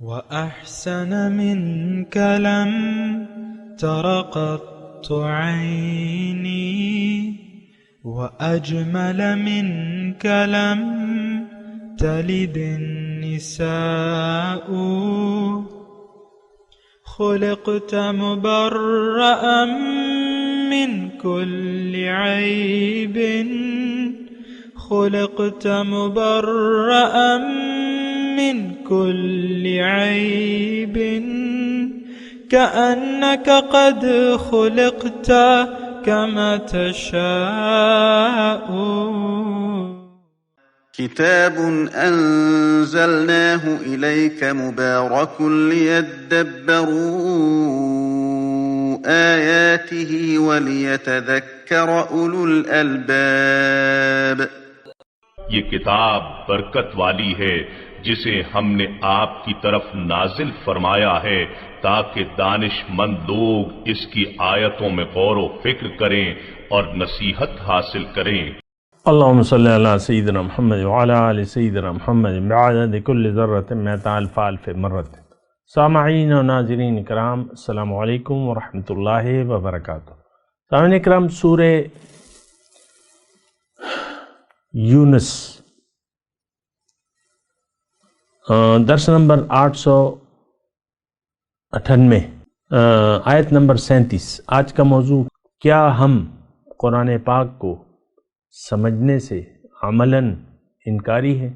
وأحسن منك لم تر قط عيني وأجمل منك لم تلد النساء خلقت مبرأ من كل عيب خلقت مبرأ من كل عيب كأنك قد خلقت كما تشاء. كتاب أنزلناه إليك مبارك ليدبروا آياته وليتذكر أولو الألباب. یہ کتاب برکت والی ہے جسے ہم نے آپ کی طرف نازل فرمایا ہے تاکہ دانش مند لوگ اس کی آیتوں میں غور و فکر کریں اور نصیحت حاصل کریں. اللہم صلی علی سیدنا محمد وعلی آل سیدنا محمد بعدد کل ذرۃ مئۃ الف الف مرۃ. سامعین و ناظرین کرام، السلام علیکم ورحمۃ اللہ وبرکاتہ. سامعین کرام، سورہ یونس درس نمبر 898 آیت نمبر 37. آج کا موضوع: کیا ہم قرآن پاک کو سمجھنے سے عملاً انکاری ہے؟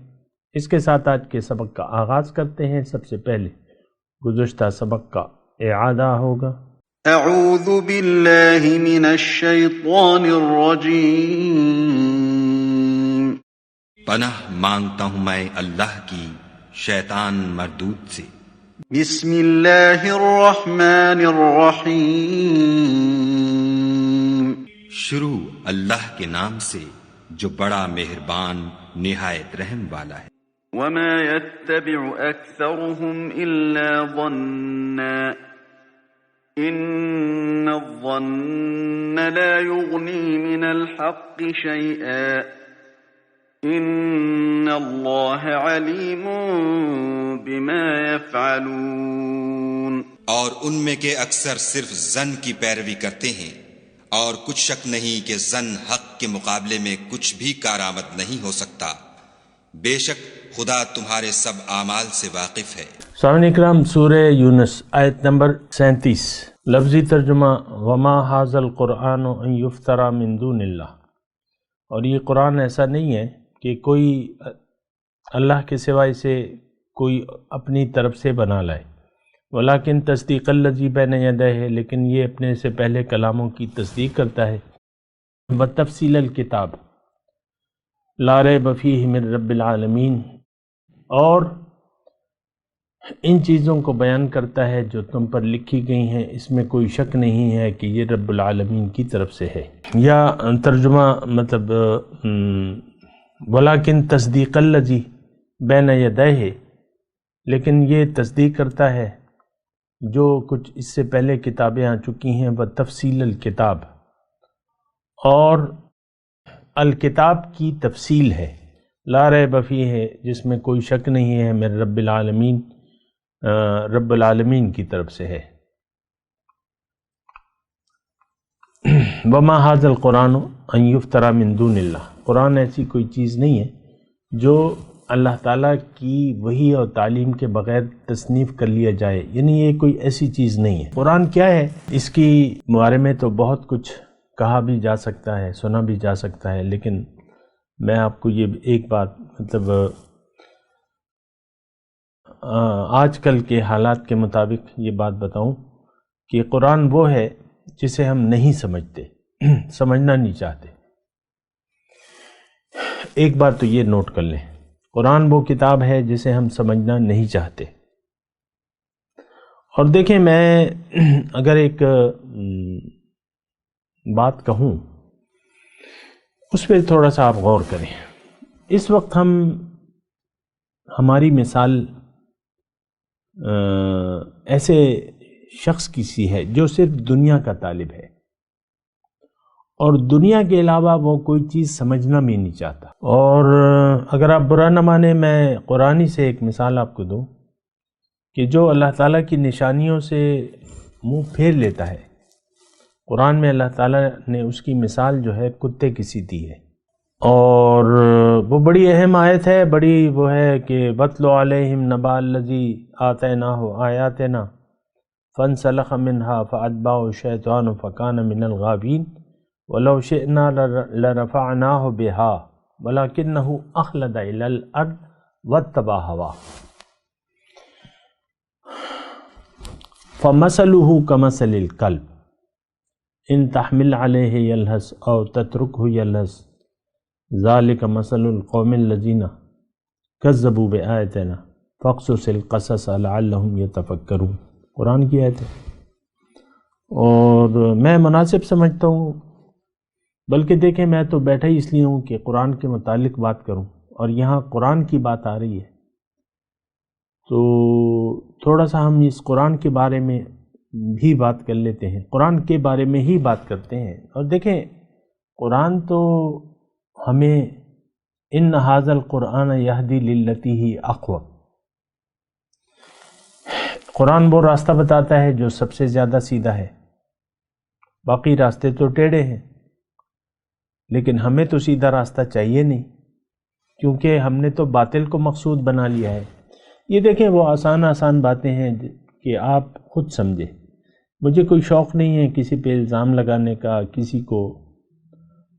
اس کے ساتھ آج کے سبق کا آغاز کرتے ہیں. سب سے پہلے گزشتہ سبق کا اعادہ ہوگا. اعوذ باللہ من الشیطان الرجیم. پناہ مانگتا ہوں میں اللہ کی شیطان مردود سے. بسم اللہ الرحمن الرحیم. شروع اللہ کے نام سے جو بڑا مہربان نہایت رحم والا ہے. وما يتبع اکثرهم الا ظنا ان الظن لا يغني من الحق شيئا ان اللہ علیم بما يفعلون. اور ان میں کے اکثر صرف ظن کی پیروی کرتے ہیں، اور کچھ شک نہیں کہ ظن حق کے مقابلے میں کچھ بھی کارآمد نہیں ہو سکتا. بے شک خدا تمہارے سب اعمال سے واقف ہے. سامعین اکرام، سورہ یونس آیت نمبر 37. لفظی ترجمہ: وما ھذا القرآن ان یفترى من دون اللہ. اور یہ قرآن ایسا نہیں ہے کہ کوئی اللہ کے سوائے سے کوئی اپنی طرف سے بنا لائے. ولیکن تصدیق الذی بین یدیہ، لیکن یہ اپنے سے پہلے کلاموں کی تصدیق کرتا ہے. وتفصیل الکتاب لا ریب فیہ من رب العالمین، اور ان چیزوں کو بیان کرتا ہے جو تم پر لکھی گئی ہیں، اس میں کوئی شک نہیں ہے کہ یہ رب العالمین کی طرف سے ہے. یا ترجمہ مطلب ولیکن تصدیق الذی بین یدیہ، لیکن یہ تصدیق کرتا ہے جو کچھ اس سے پہلے کتابیں آ چکی ہیں. وہ تفصیل الکتاب، اور الکتاب کی تفصیل ہے. لا ریب فیہ ہے، جس میں کوئی شک نہیں ہے، من رب العالمین، رب العالمین کی طرف سے ہے. وما ھذا القرآن ان یفترى من دون اللہ. قرآن ایسی کوئی چیز نہیں ہے جو اللہ تعالیٰ کی وحی اور تعلیم کے بغیر تصنیف کر لیا جائے، یعنی یہ کوئی ایسی چیز نہیں ہے. قرآن کیا ہے، اس کی بارے میں تو بہت کچھ کہا بھی جا سکتا ہے، سنا بھی جا سکتا ہے، لیکن میں آپ کو یہ ایک بات مطلب آج کل کے حالات کے مطابق یہ بات بتاؤں کہ قرآن وہ ہے جسے ہم نہیں سمجھتے، سمجھنا نہیں چاہتے. ایک بات تو یہ نوٹ کر لیں، قرآن وہ کتاب ہے جسے ہم سمجھنا نہیں چاہتے. اور دیکھیں، میں اگر ایک بات کہوں اس پہ تھوڑا سا آپ غور کریں. اس وقت ہماری مثال ایسے شخص کی سی ہے جو صرف دنیا کا طالب ہے اور دنیا کے علاوہ وہ کوئی چیز سمجھنا بھی نہیں چاہتا. اور اگر آپ برا نہ مانیں، میں قرآنی سے ایک مثال آپ کو دوں کہ جو اللہ تعالیٰ کی نشانیوں سے منہ پھیر لیتا ہے، قرآن میں اللہ تعالیٰ نے اس کی مثال جو ہے کتے کی سی دی ہے، اور وہ بڑی اہم آیت ہے، بڑی وہ ہے کہ وَاتْلُ عَلَيْهِمْ نَبَأَ الَّذِي آتَيْنَاهُ آيَاتِنَا فَانْسَلَخَ مِنْهَا فَأَتْبَعَهُ الشَّيْطَانُ فَكَانَ مِنَ الْغَاوِينَ وَلَوْ شِئْنَا لَرَفَعْنَاهُ بِهَا وَلَكِنَّهُ أَخْلَدَ إِلَى الْأَرْضِ وَاتَّبَعَ هَوَاهُ فَمَثَلُهُ كَمَثَلِ الْكَلْبِ إِنْ تَحْمِلْ عَلَيْهِ يَلْهَثْ أَوْ تَتْرُكْهُ يَلْهَثْ ذَلِكَ مَثَلُ الْقَوْمِ الَّذِينَ كَذَّبُوا بِآيَاتِنَا فَاقْصُصِ الْقَصَصَ لَعَلَّهُمْ يَتَفَكَّرُونَ۔ قرآن کی آیت ہے، اور میں مناسب سمجھتا ہوں، بلکہ دیکھیں میں تو بیٹھا ہی اس لیے ہوں کہ قرآن کے متعلق بات کروں، اور یہاں قرآن کی بات آ رہی ہے تو تھوڑا سا ہم اس قرآن کے بارے میں بھی بات کر لیتے ہیں، قرآن کے بارے میں ہی بات کرتے ہیں۔ اور دیکھیں قرآن تو ہمیں ان ھذا القرآن یہدی للتی ہی اقوم، قرآن وہ راستہ بتاتا ہے جو سب سے زیادہ سیدھا ہے، باقی راستے تو ٹیڑھے ہیں، لیکن ہمیں تو سیدھا راستہ چاہیے نہیں، کیونکہ ہم نے تو باطل کو مقصود بنا لیا ہے۔ یہ دیکھیں وہ آسان باتیں ہیں کہ آپ خود سمجھیں، مجھے کوئی شوق نہیں ہے کسی پہ الزام لگانے کا، کسی کو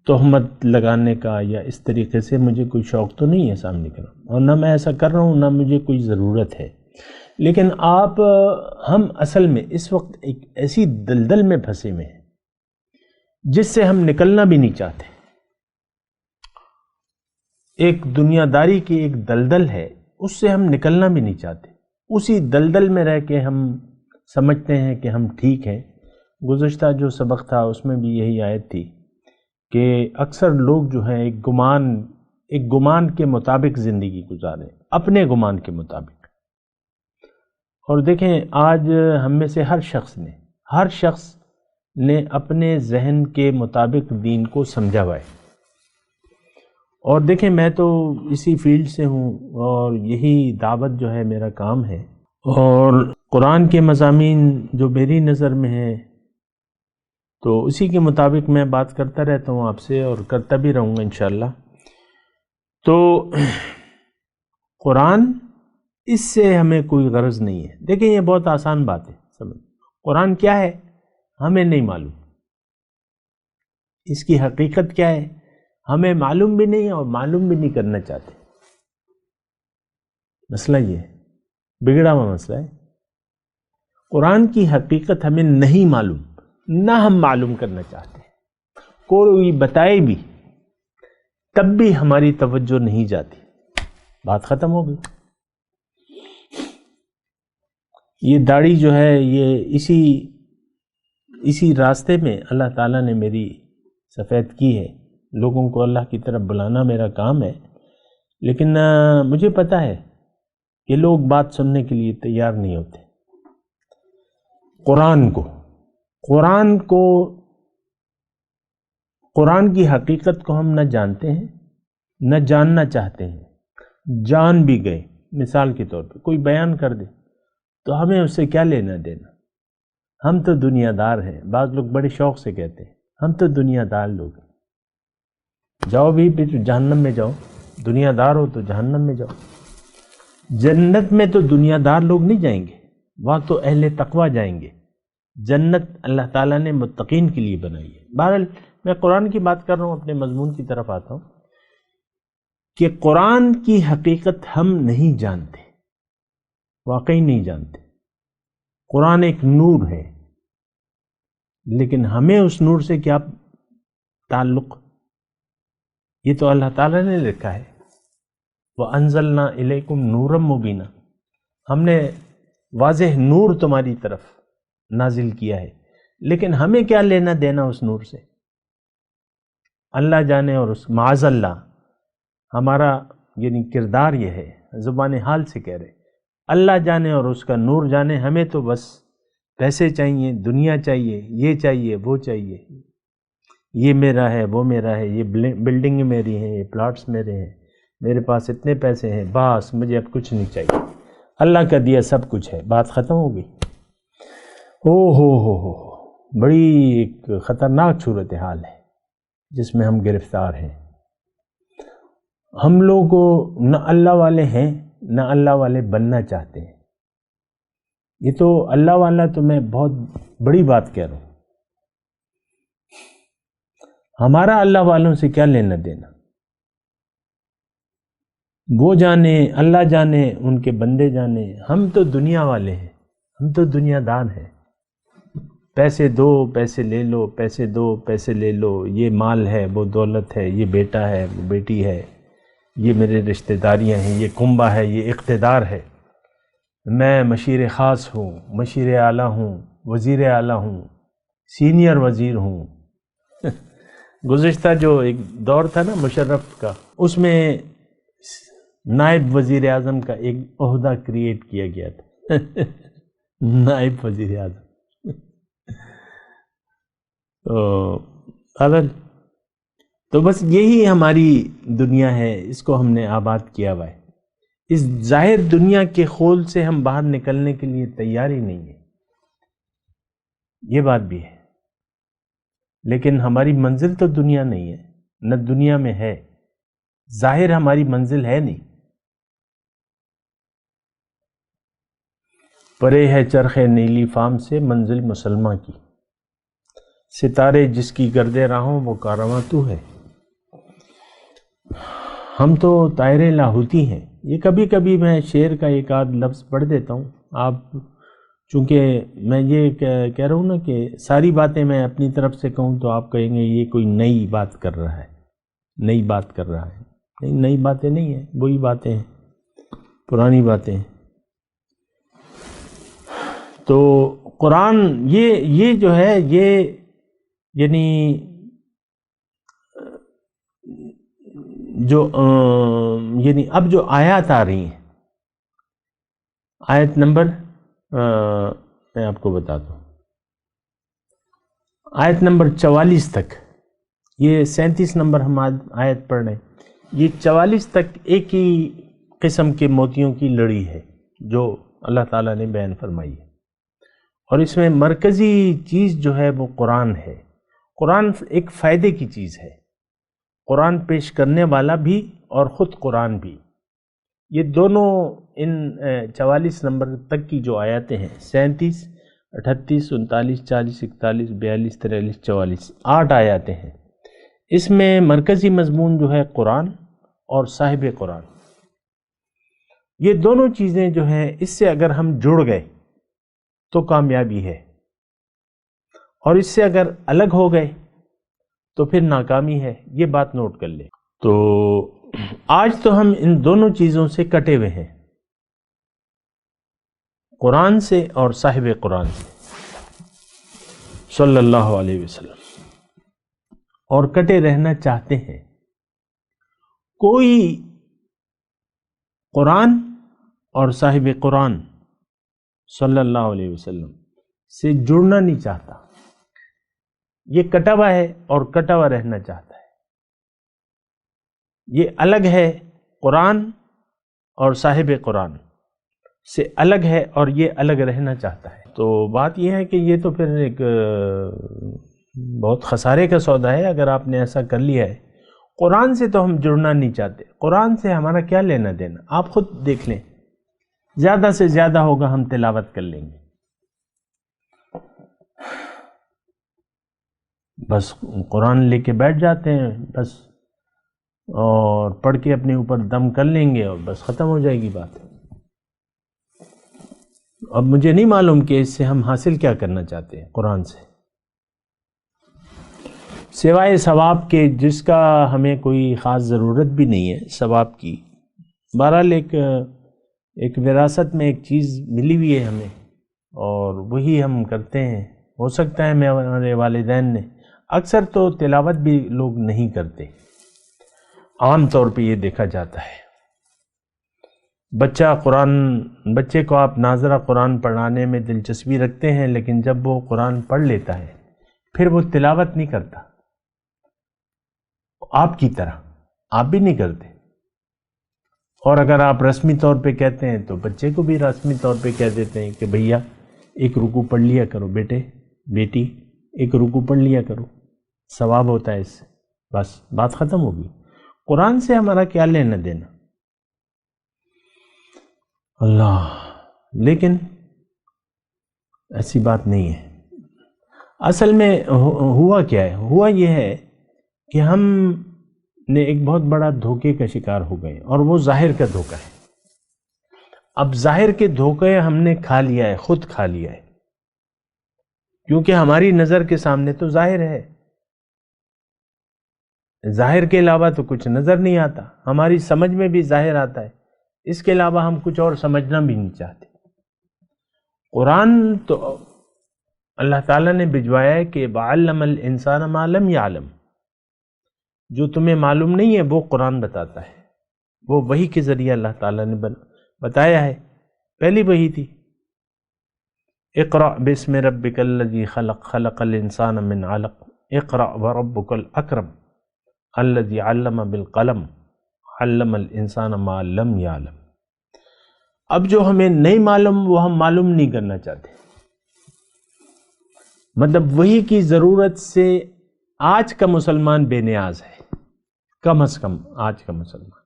تہمت لگانے کا، یا اس طریقے سے مجھے کوئی شوق تو نہیں ہے سامنے کرنا، اور نہ میں ایسا کر رہا ہوں، نہ مجھے کوئی ضرورت ہے۔ لیکن ہم اصل میں اس وقت ایک ایسی دلدل میں پھنسے ہوئے ہیں جس سے ہم نکلنا بھی نہیں چاہتے۔ ایک دنیا داری کی ایک دلدل ہے، اس سے ہم نکلنا بھی نہیں چاہتے، اسی دلدل میں رہ کے ہم سمجھتے ہیں کہ ہم ٹھیک ہیں۔ گزشتہ جو سبق تھا اس میں بھی یہی آیت تھی کہ اکثر لوگ جو ہیں ایک گمان کے مطابق زندگی گزاریں، اپنے گمان کے مطابق۔ اور دیکھیں آج ہم میں سے ہر شخص نے اپنے ذہن کے مطابق دین کو سمجھا ہوا ہے۔ اور دیکھیں میں تو اسی فیلڈ سے ہوں، اور یہی دعوت جو ہے میرا کام ہے، اور قرآن کے مضامین جو میری نظر میں ہے تو اسی کے مطابق میں بات کرتا رہتا ہوں آپ سے، اور کرتا بھی رہوں گا انشاءاللہ۔ تو قرآن، اس سے ہمیں کوئی غرض نہیں ہے۔ دیکھیں یہ بہت آسان بات ہے سمجھ، قرآن کیا ہے ہمیں نہیں معلوم، اس کی حقیقت کیا ہے ہمیں معلوم بھی نہیں، اور معلوم بھی نہیں کرنا چاہتے۔ مسئلہ یہ ہے، بگڑا ہوا مسئلہ ہے۔ قرآن کی حقیقت ہمیں نہیں معلوم، نہ ہم معلوم کرنا چاہتے، کوئی بتائے بھی تب بھی ہماری توجہ نہیں جاتی، بات ختم ہو گئی۔ یہ داڑھی جو ہے یہ اسی راستے میں اللہ تعالیٰ نے میری سفید کی ہے، لوگوں کو اللہ کی طرف بلانا میرا کام ہے، لیکن مجھے پتہ ہے کہ لوگ بات سننے کے لیے تیار نہیں ہوتے۔ قرآن کی حقیقت کو ہم نہ جانتے ہیں، نہ جاننا چاہتے ہیں۔ جان بھی گئے، مثال کے طور پہ کوئی بیان کر دے تو ہمیں اس سے کیا لینا دینا، ہم تو دنیا دار ہیں۔ بعض لوگ بڑے شوق سے کہتے ہیں ہم تو دنیا دار لوگ ہیں۔ جاؤ بھی پھر جہنم میں جاؤ، دنیا دار ہو تو جہنم میں جاؤ۔ جنت میں تو دنیا دار لوگ نہیں جائیں گے، وہاں تو اہل تقویٰ جائیں گے۔ جنت اللہ تعالیٰ نے متقین کے لیے بنائی ہے۔ بہرحال میں قرآن کی بات کر رہا ہوں، اپنے مضمون کی طرف آتا ہوں کہ قرآن کی حقیقت ہم نہیں جانتے، واقعی نہیں جانتے۔ قرآن ایک نور ہے، لیکن ہمیں اس نور سے کیا تعلق، یہ تو اللہ تعالیٰ نے لکھا ہے۔ وَأَنزَلْنَا إِلَيْكُمْ نُورًا مُبِينًا، ہم نے واضح نور تمہاری طرف نازل کیا ہے، لیکن ہمیں کیا لینا دینا اس نور سے، اللہ جانے۔ اور اس معاذ اللہ ہمارا یعنی کردار یہ ہے، زبان حال سے کہہ رہے، اللہ جانے اور اس کا نور جانے، ہمیں تو بس پیسے چاہیے، دنیا چاہیے، یہ چاہیے، وہ چاہیے، یہ میرا ہے، وہ میرا ہے، یہ بلڈنگ میری ہیں، یہ پلاٹس میرے ہیں، میرے پاس اتنے پیسے ہیں، بس مجھے اب کچھ نہیں چاہیے۔ اللہ کا دیا سب کچھ ہے، بات ختم ہو گئی۔ ہو بڑی ایک خطرناک صورتحال ہے جس میں ہم گرفتار ہیں۔ ہم لوگ نہ اللہ والے ہیں نہ اللہ والے بننا چاہتے ہیں۔ یہ تو اللہ والا تو میں بہت بڑی بات کہہ رہا ہوں، ہمارا اللہ والوں سے کیا لینا دینا؟ وہ جانے، اللہ جانے، ان کے بندے جانے، ہم تو دنیا والے ہیں، ہم تو دنیا دار ہیں۔ پیسے دو، پیسے لے لو، پیسے دو، پیسے لے لو، یہ مال ہے، وہ دولت ہے، یہ بیٹا ہے، وہ بیٹی ہے، یہ میرے رشتہ داریاں ہیں، یہ کنبہ ہے، یہ اقتدار ہے، میں مشیر خاص ہوں، مشیر اعلیٰ ہوں، وزیر اعلیٰ ہوں، سینئر وزیر ہوں۔ گزشتہ جو ایک دور تھا نا مشرف کا، اس میں نائب وزیر اعظم کا ایک عہدہ کریٹ کیا گیا تھا۔ نائب وزیر اعظم۔ تو بس یہی ہماری دنیا ہے، اس کو ہم نے آباد کیا ہوا ہے۔ اس ظاہر دنیا کے خول سے ہم باہر نکلنے کے لیے تیار ہی نہیں ہے، یہ بات بھی ہے۔ لیکن ہماری منزل تو دنیا نہیں ہے، نہ دنیا میں ہے، ظاہر ہماری منزل ہے نہیں۔ پرے ہے چرخ نیلی فام سے منزل مسلمہ کی، ستارے جس کی گرد راہوں وہ کارواں تو ہے۔ ہم تو طائر لاہوتی ہیں۔ یہ کبھی کبھی میں شعر کا ایک آدھ لفظ پڑھ دیتا ہوں، آپ چونکہ میں یہ کہہ رہا ہوں نا کہ ساری باتیں میں اپنی طرف سے کہوں تو آپ کہیں گے یہ کوئی نئی بات کر رہا ہے، نئی بات کر رہا ہے۔ نہیں، نئی باتیں نہیں ہیں، وہی باتیں ہیں، پرانی باتیں ہیں۔ تو قرآن یہ جو ہے، یہ یعنی یعنی اب جو آیات آ رہی ہیں، آیت نمبر میں آپ کو بتاتا ہوں، آیت نمبر 44 تک، یہ 37 نمبر ہم آیت پڑھ رہے ہیں، یہ 44 تک ایک ہی قسم کے موتیوں کی لڑی ہے جو اللہ تعالیٰ نے بیان فرمائی ہے، اور اس میں مرکزی چیز جو ہے وہ قرآن ہے۔ قرآن ایک فائدے کی چیز ہے، قرآن پیش کرنے والا بھی اور خود قرآن بھی، یہ دونوں ان 44 نمبر تک کی جو آیاتیں ہیں، 37، 38، 39، 40، 41، 42، 43، 44، 8 آیاتیں ہیں۔ اس میں مرکزی مضمون جو ہے قرآن اور صاحب قرآن، یہ دونوں چیزیں جو ہیں اس سے اگر ہم جڑ گئے تو کامیابی ہے، اور اس سے اگر الگ ہو گئے تو پھر ناکامی ہے، یہ بات نوٹ کر لیں۔ تو آج تو ہم ان دونوں چیزوں سے کٹے ہوئے ہیں، قرآن سے اور صاحب قرآن سے صلی اللہ علیہ وسلم، اور کٹے رہنا چاہتے ہیں۔ کوئی قرآن اور صاحب قرآن صلی اللہ علیہ وسلم سے جڑنا نہیں چاہتا، یہ کٹا ہوا ہے اور کٹا ہوا رہنا چاہتا ہے۔ یہ الگ ہے، قرآن اور صاحب قرآن سے الگ ہے، اور یہ الگ رہنا چاہتا ہے۔ تو بات یہ ہے کہ یہ تو پھر ایک بہت خسارے کا سودا ہے اگر آپ نے ایسا کر لیا ہے۔ قرآن سے تو ہم جڑنا نہیں چاہتے، قرآن سے ہمارا کیا لینا دینا؟ آپ خود دیکھ لیں، زیادہ سے زیادہ ہوگا ہم تلاوت کر لیں گے، بس قرآن لے کے بیٹھ جاتے ہیں بس، اور پڑھ کے اپنے اوپر دم کر لیں گے اور بس ختم ہو جائے گی بات۔ اب مجھے نہیں معلوم کہ اس سے ہم حاصل کیا کرنا چاہتے ہیں قرآن سے، سوائے ثواب کے، جس کا ہمیں کوئی خاص ضرورت بھی نہیں ہے ثواب کی۔ بہرحال ایک وراثت میں ایک چیز ملی ہوئی ہے ہمیں، اور وہی ہم کرتے ہیں۔ ہو سکتا ہے ہمارے والدین نے، اکثر تو تلاوت بھی لوگ نہیں کرتے، عام طور پہ یہ دیکھا جاتا ہے۔ بچے کو آپ ناظرہ قرآن پڑھانے میں دلچسپی رکھتے ہیں، لیکن جب وہ قرآن پڑھ لیتا ہے پھر وہ تلاوت نہیں کرتا، آپ کی طرح آپ بھی نہیں کرتے، اور اگر آپ رسمی طور پہ کہتے ہیں تو بچے کو بھی رسمی طور پہ کہہ دیتے ہیں کہ بھیا ایک رکوع پڑھ لیا کرو، بیٹے بیٹی ایک رکوع پڑھ لیا کرو، ثواب ہوتا ہے اس سے، بس بات ختم ہوگی۔ قرآن سے ہمارا کیا لینا دینا؟ اللہ، لیکن ایسی بات نہیں ہے۔ اصل میں ہوا کیا ہے؟ ہوا یہ ہے کہ ہم نے ایک بہت بڑا دھوکے کا شکار ہو گئے، اور وہ ظاہر کا دھوکہ ہے۔ اب ظاہر کے دھوکے ہم نے کھا لیا ہے، خود کھا لیا ہے، کیونکہ ہماری نظر کے سامنے تو ظاہر ہے، ظاہر کے علاوہ تو کچھ نظر نہیں آتا، ہماری سمجھ میں بھی ظاہر آتا ہے، اس کے علاوہ ہم کچھ اور سمجھنا بھی نہیں چاہتے۔ قرآن تو اللہ تعالیٰ نے بھجوایا ہے کہ وَعَلَّمَ الْإِنسَانَ مَا لَمْ يَعْلَمْ، جو تمہیں معلوم نہیں ہے وہ قرآن بتاتا ہے، وہ وحی کے ذریعے اللہ تعالیٰ نے بتایا ہے۔ پہلی وحی تھی اقرأ بسم ربک الذی خلق، خلق الانسان من علق، اقرأ وربک الاکرم الذی علم بالقلم، علم الانسان ما لم یعلم۔ اب جو ہمیں نہیں معلوم وہ ہم معلوم نہیں کرنا چاہتے، مطلب وحی کی ضرورت سے آج کا مسلمان بے نیاز ہے، کم از کم آج کا مسلمان۔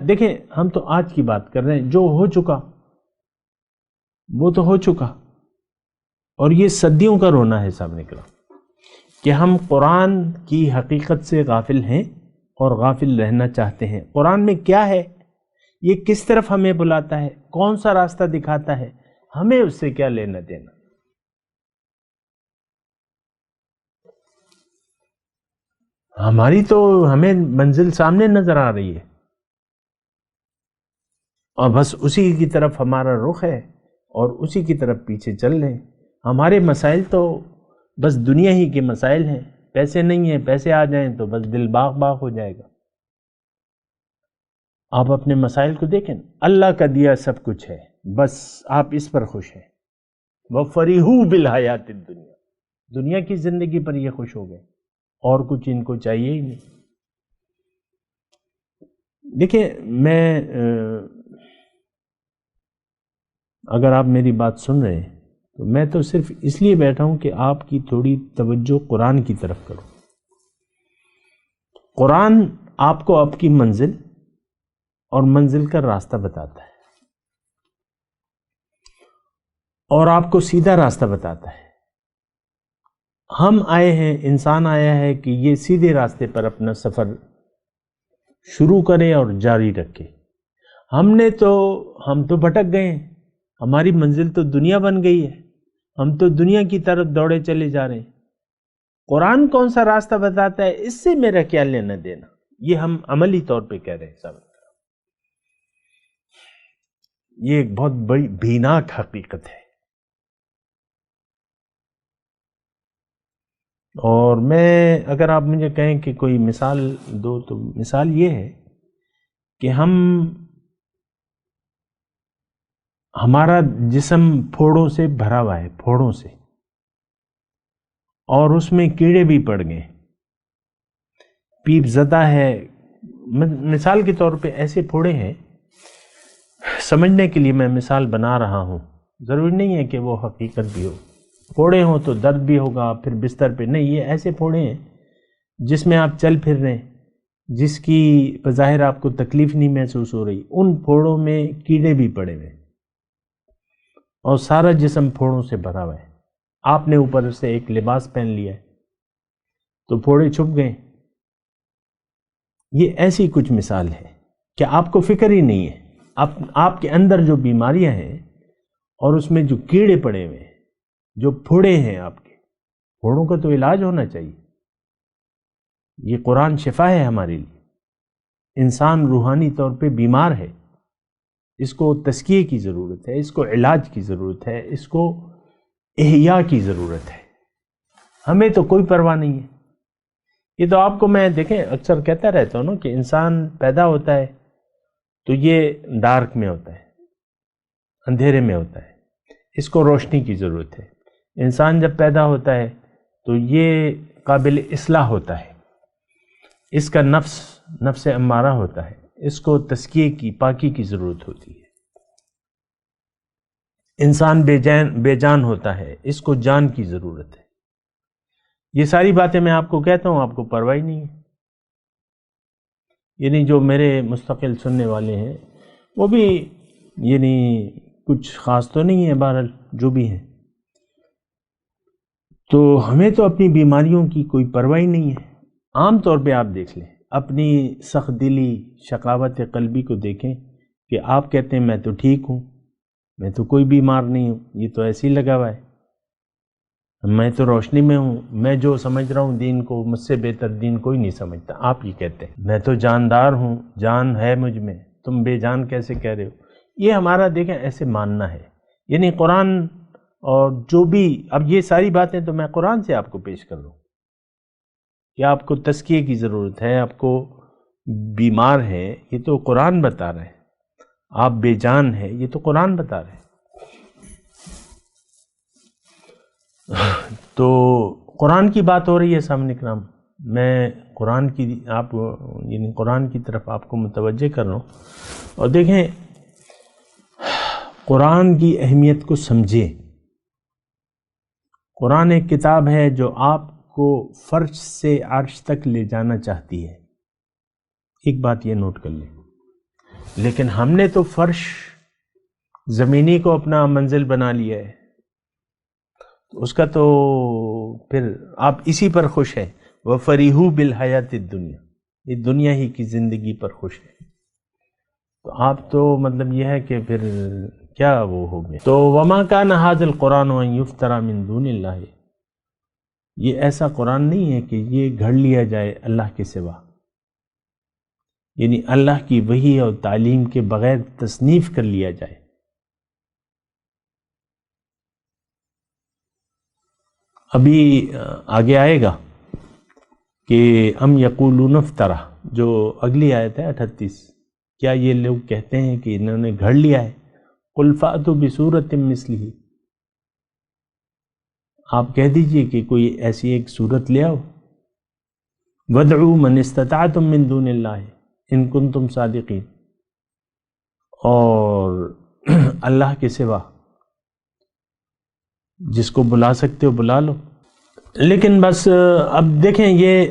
دیکھیں ہم تو آج کی بات کر رہے ہیں، جو ہو چکا وہ تو ہو چکا، اور یہ صدیوں کا رونا ہے صاحب نکلا کہ ہم قرآن کی حقیقت سے غافل ہیں اور غافل رہنا چاہتے ہیں۔ قرآن میں کیا ہے، یہ کس طرف ہمیں بلاتا ہے، کون سا راستہ دکھاتا ہے، ہمیں اس سے کیا لینا دینا۔ ہماری تو ہمیں منزل سامنے نظر آ رہی ہے، اور بس اسی کی طرف ہمارا رخ ہے اور اسی کی طرف پیچھے چل رہے ہیں۔ ہمارے مسائل تو بس دنیا ہی کے مسائل ہیں، پیسے نہیں ہیں، پیسے آ جائیں تو بس دل باغ باغ ہو جائے گا۔ آپ اپنے مسائل کو دیکھیں، اللہ کا دیا سب کچھ ہے، بس آپ اس پر خوش ہیں۔ وَفَرِحُوا بِالْحَيَاةِ الدُّنْيَا، دنیا کی زندگی پر یہ خوش ہو گئے، اور کچھ ان کو چاہیے ہی نہیں۔ دیکھیں میں اگر آپ میری بات سن رہے ہیں تو میں تو صرف اس لیے بیٹھا ہوں کہ آپ کی تھوڑی توجہ قرآن کی طرف کرو۔ قرآن آپ کو آپ کی منزل اور منزل کا راستہ بتاتا ہے، اور آپ کو سیدھا راستہ بتاتا ہے۔ ہم آئے ہیں، انسان آیا ہے کہ یہ سیدھے راستے پر اپنا سفر شروع کرے اور جاری رکھے۔ ہم تو بھٹک گئے ہیں، ہماری منزل تو دنیا بن گئی ہے، ہم تو دنیا کی طرف دوڑے چلے جا رہے ہیں۔ قرآن کون سا راستہ بتاتا ہے، اس سے میرا کیا لینا دینا، یہ ہم عملی طور پہ کہہ رہے ہیں صاحب۔ یہ ایک بہت بڑی بھیناک حقیقت ہے، اور میں اگر آپ مجھے کہیں کہ کوئی مثال دو تو مثال یہ ہے کہ ہمارا جسم پھوڑوں سے بھرا ہوا ہے، پھوڑوں سے، اور اس میں کیڑے بھی پڑ گئے، پیپ زدہ ہے۔ مثال کے طور پہ ایسے پھوڑے ہیں، سمجھنے کے لیے میں مثال بنا رہا ہوں، ضروری نہیں ہے کہ وہ حقیقت بھی ہو۔ پھوڑے ہوں تو درد بھی ہوگا، پھر بستر پہ نہیں، یہ ایسے پھوڑے ہیں جس میں آپ چل پھر رہے ہیں، جس کی بظاہر آپ کو تکلیف نہیں محسوس ہو رہی، ان پھوڑوں میں کیڑے بھی پڑے ہوئے، اور سارا جسم پھوڑوں سے بھرا ہوا ہے۔ آپ نے اوپر سے ایک لباس پہن لیا ہے تو پھوڑے چھپ گئے۔ یہ ایسی کچھ مثال ہے کہ آپ کو فکر ہی نہیں ہے، آپ کے اندر جو بیماریاں ہیں اور اس میں جو کیڑے پڑے ہوئے ہیں، جو پھوڑے ہیں، آپ کے پھوڑوں کا تو علاج ہونا چاہیے۔ یہ قرآن شفا ہے ہمارے لیے۔ انسان روحانی طور پہ بیمار ہے، اس کو تزکیے کی ضرورت ہے، اس کو علاج کی ضرورت ہے، اس کو احیاء کی ضرورت ہے۔ ہمیں تو کوئی پرواہ نہیں ہے۔ یہ تو آپ کو میں دیکھیں اکثر کہتا رہتا ہوں نا کہ انسان پیدا ہوتا ہے تو یہ ڈارک میں ہوتا ہے، اندھیرے میں ہوتا ہے، اس کو روشنی کی ضرورت ہے۔ انسان جب پیدا ہوتا ہے تو یہ قابل اصلاح ہوتا ہے، اس کا نفس امارہ ہوتا ہے، اس کو تزکیے کی، پاکی کی ضرورت ہوتی ہے۔ انسان بے جان ہوتا ہے، اس کو جان کی ضرورت ہے۔ یہ ساری باتیں میں آپ کو کہتا ہوں، آپ کو پرواہ ہی نہیں ہے۔ یعنی جو میرے مستقل سننے والے ہیں وہ بھی یعنی کچھ خاص تو نہیں ہے، بہرحال جو بھی ہیں، تو ہمیں تو اپنی بیماریوں کی کوئی پرواہ ہی نہیں ہے۔ عام طور پہ آپ دیکھ لیں، اپنی سخت دلی، شقاوت قلبی کو دیکھیں کہ آپ کہتے ہیں میں تو ٹھیک ہوں، میں تو کوئی بیمار نہیں ہوں، یہ تو ایسے ہی لگا ہوا ہے، میں تو روشنی میں ہوں، میں جو سمجھ رہا ہوں دین کو، مجھ سے بہتر دین کوئی نہیں سمجھتا۔ آپ یہ کہتے ہیں میں تو جاندار ہوں، جان ہے مجھ میں، تم بے جان کیسے کہہ رہے ہو؟ یہ ہمارا دیکھیں ایسے ماننا ہے۔ یعنی قرآن اور جو بھی، اب یہ ساری باتیں تو میں قرآن سے آپ کو پیش کر لوں کہ آپ کو تزکیے کی ضرورت ہے، آپ کو بیمار ہے، یہ تو قرآن بتا رہا ہے۔ آپ بے جان ہے، یہ تو قرآن بتا رہے ہیں۔ تو قرآن کی بات ہو رہی ہے سامنے کرام، میں قرآن کی یعنی قرآن کی طرف آپ کو متوجہ کر رہا ہوں، اور دیکھیں قرآن کی اہمیت کو سمجھیں۔ قرآن ایک کتاب ہے جو آپ کو فرش سے عرش تک لے جانا چاہتی ہے، ایک بات یہ نوٹ کر لیں۔ لیکن ہم نے تو فرش زمینی کو اپنا منزل بنا لیا ہے، تو اس کا تو پھر آپ اسی پر خوش ہیں۔ وَفَرِحُوا بِالْحَيَاةِ الدُّنْيَا، یہ دنیا ہی کی زندگی پر خوش ہے، تو آپ تو مطلب یہ ہے کہ پھر کیا وہ ہو گئے۔ تو وَمَا كَانَ هَذَا الْقُرْآنُ أَن يُفْتَرَى مِن دُونِ اللَّهِ، یہ ایسا قرآن نہیں ہے کہ یہ گھڑ لیا جائے اللہ کے سوا، یعنی اللہ کی وحی اور تعلیم کے بغیر تصنیف کر لیا جائے۔ ابھی آگے آئے گا کہ ام یقولون افترا، جو اگلی آیت ہے 38، کیا یہ لوگ کہتے ہیں کہ انہوں نے گھڑ لیا ہے؟ قل فأتوا بسورۃ مثلہ، آپ کہہ دیجئے کہ کوئی ایسی ایک صورت لے آؤ۔ وادعوا من استطعتم من دون اللہ ان کنتم صادقین، اور اللہ کے سوا جس کو بلا سکتے ہو بلا لو۔ لیکن بس اب دیکھیں یہ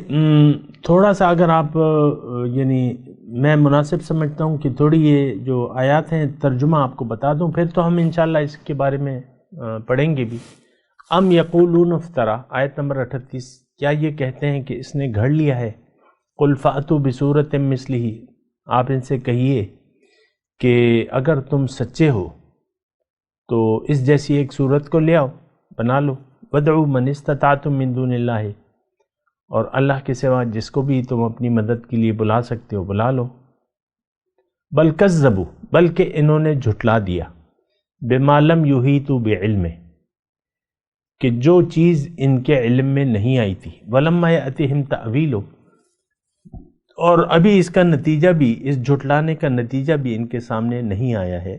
تھوڑا سا اگر آپ یعنی میں مناسب سمجھتا ہوں کہ تھوڑی یہ جو آیات ہیں ترجمہ آپ کو بتا دوں، پھر تو ہم انشاءاللہ اس کے بارے میں پڑھیں گے بھی۔ ام یقولون افترا، آیت نمبر 38، کیا یہ کہتے ہیں کہ اس نے گھڑ لیا ہے؟ قل فأتوا بسورۃ مثلہ، آپ ان سے کہیے کہ اگر تم سچے ہو تو اس جیسی ایک صورت کو لے آؤ، بنا لو۔ وادعوا من استطعتم من دون اللہ، اور اللہ کے سوا جس کو بھی تم اپنی مدد کے لیے بلا سکتے ہو بلا لو۔ بل کذبوا، بلکہ انہوں نے جھٹلا دیا، بما لم یحیطوا بعلمہ، کہ جو چیز ان کے علم میں نہیں آئی تھی، ولما یأتہم تأویلہ، اور ابھی اس کا نتیجہ بھی، اس جھٹلانے کا نتیجہ بھی ان کے سامنے نہیں آیا ہے۔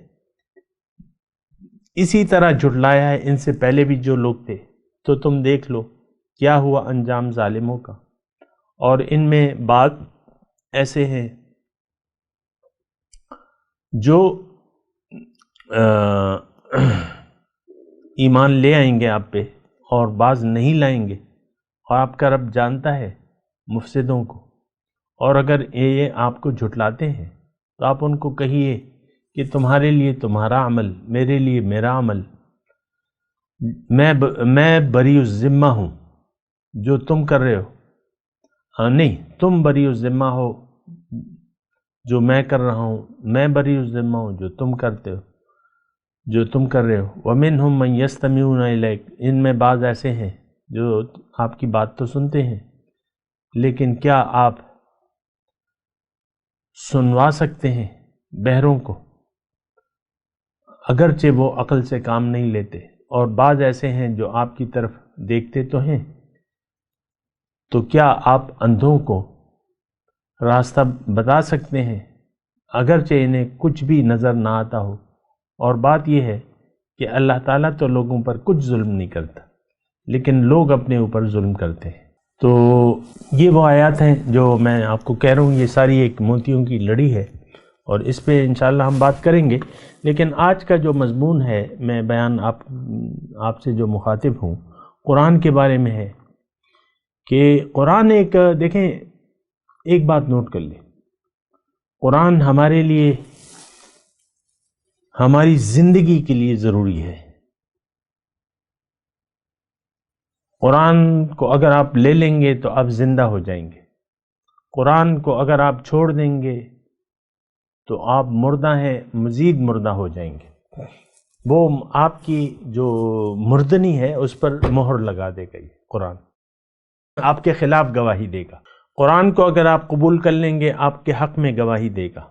اسی طرح جھٹلایا ہے ان سے پہلے بھی جو لوگ تھے، تو تم دیکھ لو کیا ہوا انجام ظالموں کا۔ اور ان میں بعض ایسے ہیں جو ایمان لے آئیں گے آپ پہ، اور بعض نہیں لائیں گے، اور آپ کا رب جانتا ہے مفسدوں کو۔ اور اگر یہ آپ کو جھٹلاتے ہیں تو آپ ان کو کہیے کہ تمہارے لیے تمہارا عمل، میرے لیے میرا عمل، میں بری الذمہ ہوں جو تم کر رہے ہو، ہاں نہیں، تم بری الذمہ ہو جو میں کر رہا ہوں، میں بری الذمہ ہوں جو تم کرتے ہو، جو تم کر رہے ہو۔ وَمِنْهُمْ مَنْ يَسْتَمِعُونَ إِلَيْكَ، ان میں بعض ایسے ہیں جو آپ کی بات تو سنتے ہیں، لیکن کیا آپ سنوا سکتے ہیں بہروں کو؟ اگرچہ وہ عقل سے کام نہیں لیتے۔ اور بعض ایسے ہیں جو آپ کی طرف دیکھتے تو ہیں، تو کیا آپ اندھوں کو راستہ بتا سکتے ہیں اگرچہ انہیں کچھ بھی نظر نہ آتا ہو؟ اور بات یہ ہے کہ اللہ تعالیٰ تو لوگوں پر کچھ ظلم نہیں کرتا، لیکن لوگ اپنے اوپر ظلم کرتے ہیں۔ تو یہ وہ آیات ہیں جو میں آپ کو کہہ رہا ہوں، یہ ساری ایک موتیوں کی لڑی ہے اور اس پہ انشاءاللہ ہم بات کریں گے. لیکن آج کا جو مضمون ہے، میں بیان آپ سے جو مخاطب ہوں قرآن کے بارے میں ہے کہ قرآن دیکھیں ایک بات نوٹ کر لیں، قرآن ہمارے لیے، ہماری زندگی کے لیے ضروری ہے. قرآن کو اگر آپ لے لیں گے تو آپ زندہ ہو جائیں گے. قرآن کو اگر آپ چھوڑ دیں گے تو آپ مردہ ہیں، مزید مردہ ہو جائیں گے. وہ آپ کی جو مردنی ہے اس پر مہر لگا دے گا. یہ قرآن آپ کے خلاف گواہی دے گا. قرآن کو اگر آپ قبول کر لیں گے آپ کے حق میں گواہی دے گا.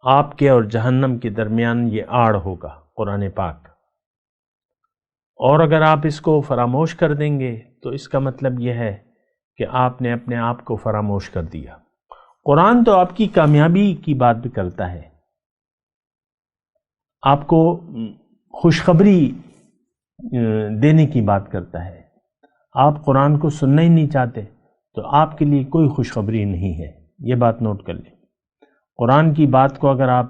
آپ کے اور جہنم کے درمیان یہ آڑ ہوگا قرآن پاک. اور اگر آپ اس کو فراموش کر دیں گے تو اس کا مطلب یہ ہے کہ آپ نے اپنے آپ کو فراموش کر دیا. قرآن تو آپ کی کامیابی کی بات بھی کرتا ہے، آپ کو خوشخبری دینے کی بات کرتا ہے. آپ قرآن کو سننا ہی نہیں چاہتے تو آپ کے لیے کوئی خوشخبری نہیں ہے. یہ بات نوٹ کر لیں. قرآن کی بات کو اگر آپ،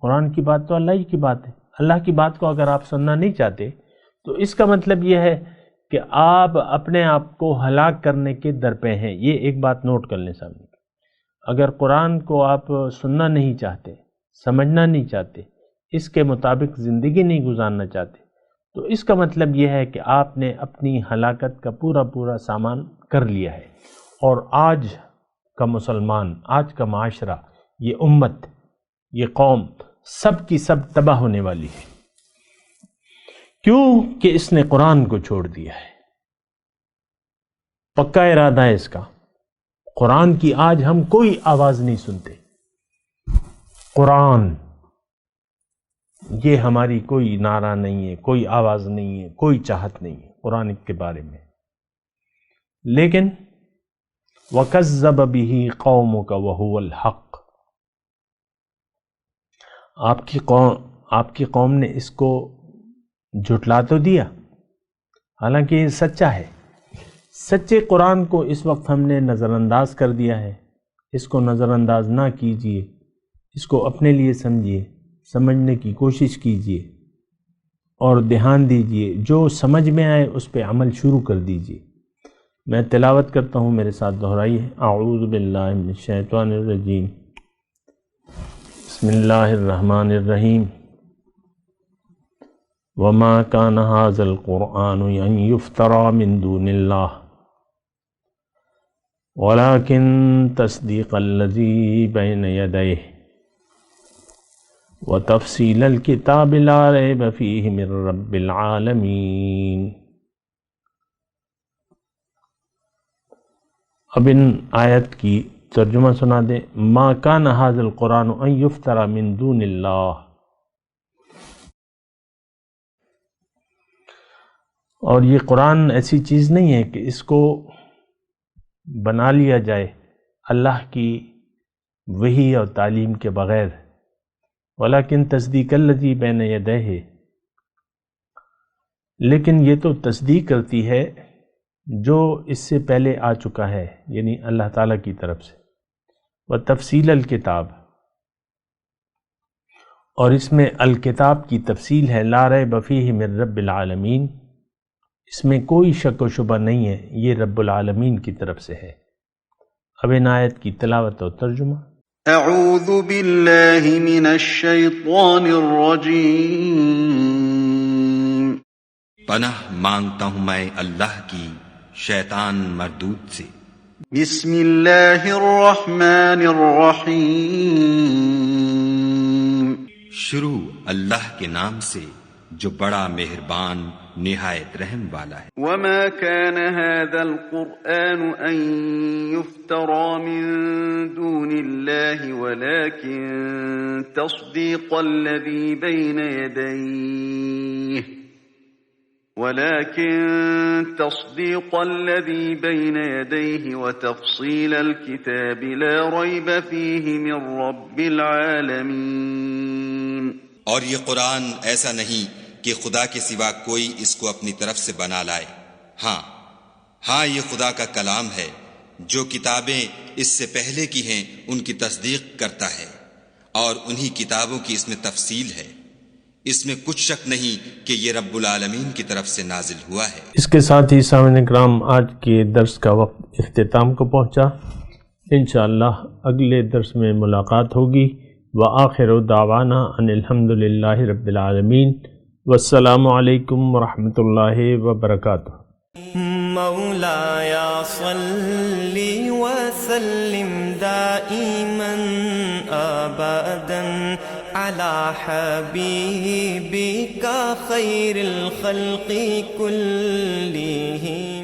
قرآن کی بات تو اللہ ہی کی بات ہے، اللہ کی بات کو اگر آپ سننا نہیں چاہتے تو اس کا مطلب یہ ہے کہ آپ اپنے آپ کو ہلاک کرنے کے در پہ ہیں. یہ ایک بات نوٹ کر لیں سامنے. اگر قرآن کو آپ سننا نہیں چاہتے، سمجھنا نہیں چاہتے، اس کے مطابق زندگی نہیں گزارنا چاہتے تو اس کا مطلب یہ ہے کہ آپ نے اپنی ہلاکت کا پورا سامان کر لیا ہے. اور آج کا مسلمان، آج کا معاشرہ، یہ امت، یہ قوم سب کی سب تباہ ہونے والی ہے. کیوں کہ اس نے قرآن کو چھوڑ دیا ہے. پکا ارادہ ہے اس کا. قرآن کی آج ہم کوئی آواز نہیں سنتے. قرآن یہ ہماری کوئی نعرہ نہیں ہے، کوئی آواز نہیں ہے، کوئی چاہت نہیں ہے قرآن کے بارے میں. لیکن وَكَذَّبَ بِهِ قَوْمُكَ وَهُوَ الْحَقُّ، آپ کی قوم نے اس کو جھٹلا تو دیا، حالانکہ یہ سچا ہے. سچے قرآن کو اس وقت ہم نے نظر انداز کر دیا ہے. اس کو نظر انداز نہ کیجئے، اس کو اپنے لیے سمجھیے، سمجھنے کی کوشش کیجئے اور دھیان دیجئے. جو سمجھ میں آئے اس پہ عمل شروع کر دیجئے. میں تلاوت کرتا ہوں، میرے ساتھ دہرائیے. اعوذ باللہ من الشیطان الرجیم، بسم اللہ الرحمن الرحیم. وما كان هذا القرآن أن يفترى من دون الله ولكن تصديق الذي بين يديه وتفصيل الكتاب لا ريب فيه من رب العالمين. اب ان آیت کی ترجمہ سنا دیں. ما كان هذا القرآن أن يفترى من دون الله، اور یہ قرآن ایسی چیز نہیں ہے کہ اس کو بنا لیا جائے اللہ کی وحی اور تعلیم کے بغیر. ولیکن تصدیق الذی بین یدیہ، لیکن یہ تو تصدیق کرتی ہے جو اس سے پہلے آ چکا ہے، یعنی اللہ تعالیٰ کی طرف سے. وتفصیل الکتاب، اور اس میں الکتاب کی تفصیل ہے. لا ریب فیہ من رب العالمین، اس میں کوئی شک و شبہ نہیں ہے، یہ رب العالمین کی طرف سے ہے. اب ان آیت کی تلاوت اور ترجمہ. اعوذ باللہ من الشیطان الرجیم، پناہ مانگتا ہوں میں اللہ کی شیطان مردود سے. بسم اللہ الرحمن الرحیم، شروع اللہ کے نام سے جو بڑا مہربان نہایت رحم والا ہے. وما كان هذا القرآن أن يفترى من دون الله ولكن تصديق الذي بين يديه وتفصيل الكتاب لا ريب فيه من رب العالمين. اور یہ قرآن ایسا نہیں کہ خدا کے سوا کوئی اس کو اپنی طرف سے بنا لائے. ہاں یہ خدا کا کلام ہے، جو کتابیں اس سے پہلے کی ہیں ان کی تصدیق کرتا ہے. اور انہی کتابوں کی اس میں تفصیل ہے، اس میں کچھ شک نہیں کہ یہ رب العالمین کی طرف سے نازل ہوا ہے۔ اس کے ساتھ ہی سامعین کرام آج کے درس کا وقت اختتام کو پہنچا۔ انشاءاللہ اگلے درس میں ملاقات ہوگی۔ وآخر دعوانا ان الحمد للہ رب العالمین، والسلام علیکم ورحمۃ اللہ وبرکاتہ۔ مولایا صلی وسلم دائما ابدا علی حبیبک خیر الخلق کلہم۔